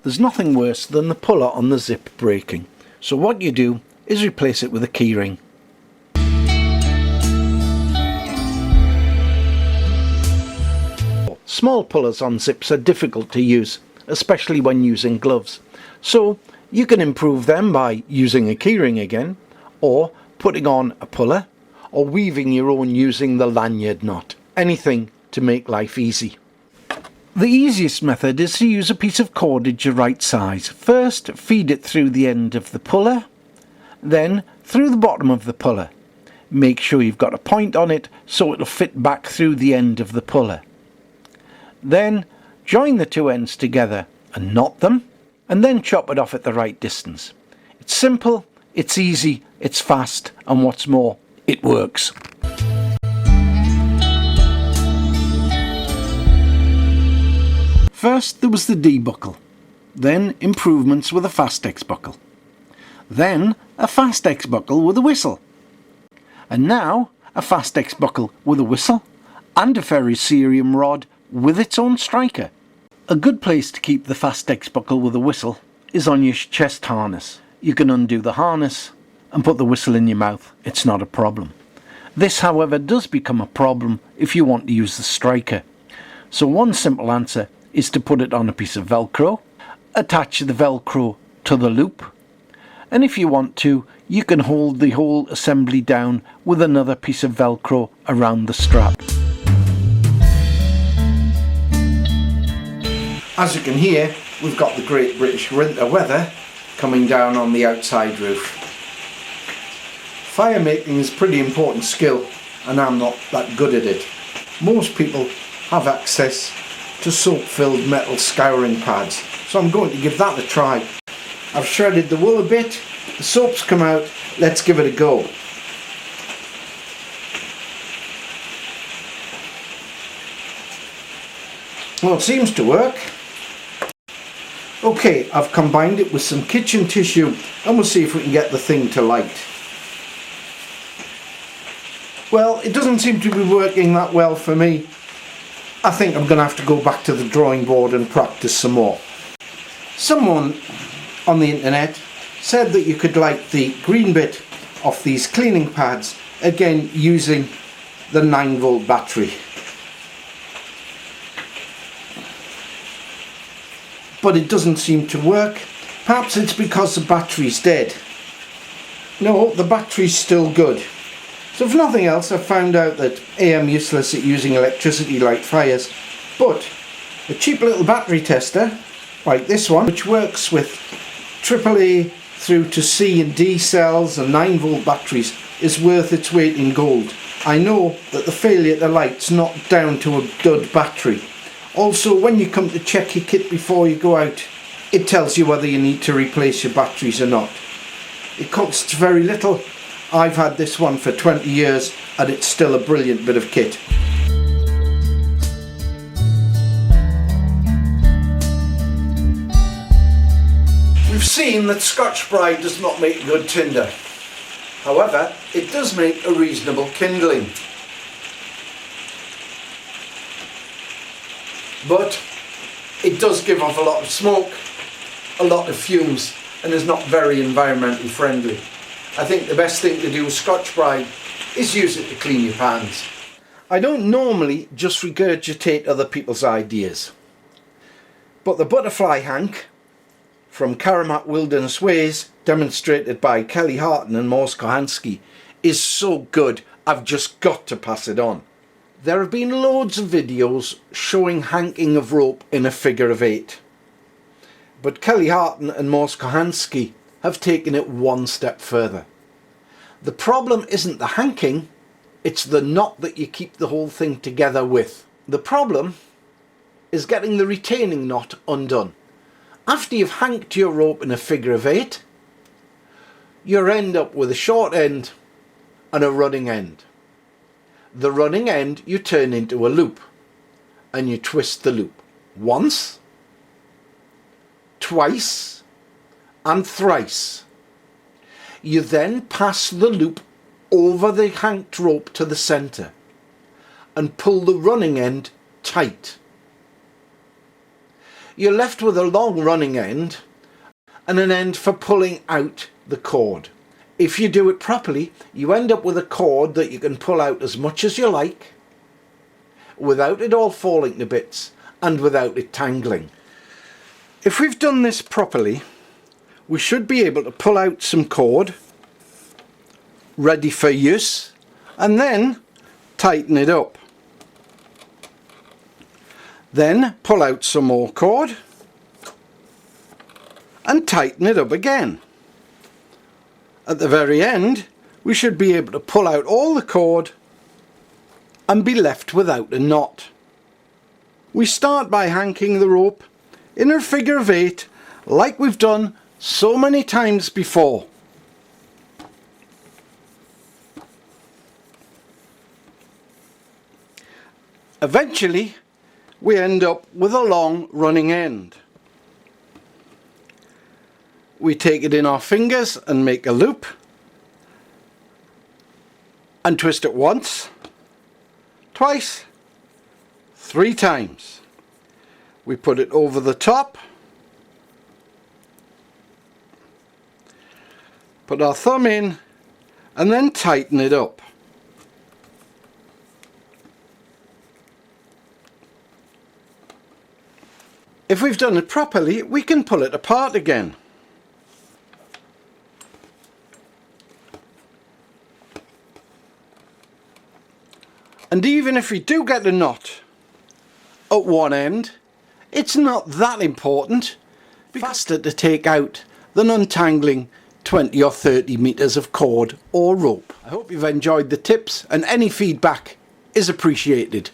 there's nothing worse than the puller on the zip breaking. So what you do is replace it with a keyring. Small pullers on zips are difficult to use, especially when using gloves. So you can improve them by using a keyring again, or putting on a puller, or weaving your own using the lanyard knot. Anything to make life easy. The easiest method is to use a piece of cordage the right size. First, feed it through the end of the puller, then through the bottom of the puller. Make sure you've got a point on it so it'll fit back through the end of the puller. Then join the two ends together and knot them, and then chop it off at the right distance. It's simple, it's easy, it's fast, and what's more, it works. First there was the D-buckle, then improvements with a fast X buckle, then a fast X buckle with a whistle, and now a fast X buckle with a whistle and a ferrocerium rod with its own striker. A good place to keep the fast X buckle with a whistle is on your chest harness. You can undo the harness and put the whistle in your mouth, it's not a problem. This, however, does become a problem if you want to use the striker. So one simple answer is to put it on a piece of Velcro, attach the Velcro to the loop, and if you want to, you can hold the whole assembly down with another piece of Velcro around the strap. As you can hear, we've got the Great British winter weather coming down on the outside roof. Fire making is a pretty important skill, and I'm not that good at it. Most people have access to soap-filled metal scouring pads, so I'm going to give that a try. I've shredded the wool a bit, the soap's come out, let's give it a go. Well, it seems to work. Okay, I've combined it with some kitchen tissue and we'll see if we can get the thing to light. Well, it doesn't seem to be working that well for me. I think I'm going to have to go back to the drawing board and practice some more. Someone on the internet said that you could light the green bit off these cleaning pads, again using the 9-volt battery. But it doesn't seem to work. Perhaps it's because the battery's dead. No, the battery's still good. So if nothing else, I've found out that A, I'm useless at using electricity light fires, but a cheap little battery tester, like this one, which works with AAA through to C and D cells and 9-volt batteries, is worth its weight in gold. I know that the failure to light's not down to a dud battery. Also, when you come to check your kit before you go out, it tells you whether you need to replace your batteries or not. It costs very little. I've had this one for 20 years and it's still a brilliant bit of kit. We've seen that Scotch Brite does not make good tinder. However, it does make a reasonable kindling. But it does give off a lot of smoke, a lot of fumes, and is not very environmentally friendly. I think the best thing to do with Scotch Brite is use it to clean your pans. I don't normally just regurgitate other people's ideas, but the butterfly hank from Karamat Wilderness Ways, demonstrated by Kelly Harton and Kohanski, is so good I've just got to pass it on. There have been loads of videos showing hanking of rope in a figure of 8, but Kelly Harton and Kohanski have taken it one step further. The problem isn't the hanking, it's the knot that you keep the whole thing together with. The problem is getting the retaining knot undone. After you've hanked your rope in a figure of 8, you end up with a short end and a running end. The running end you turn into a loop, and you twist the loop once, twice, and thrice. You then pass the loop over the hanked rope to the centre and pull the running end tight. you're left with a long running end and an end for pulling out the cord. If you do it properly, you end up with a cord that you can pull out as much as you like without it all falling to bits and without it tangling. If we've done this properly, we should be able to pull out some cord ready for use and then tighten it up. Then pull out some more cord and tighten it up again. At the very end, we should be able to pull out all the cord and be left without a knot. We start by hanking the rope in a figure of 8 like we've done so many times before. Eventually, we end up with a long running end. We take it in our fingers and make a loop and twist it once, twice, 3 times. We put it over the top, put our thumb in and then tighten it up. If we've done it properly, we can pull it apart again. And even if we do get a knot at one end, it's not that important. Faster to take out than untangling 20 or 30 meters of cord or rope. I hope you've enjoyed the tips, and any feedback is appreciated.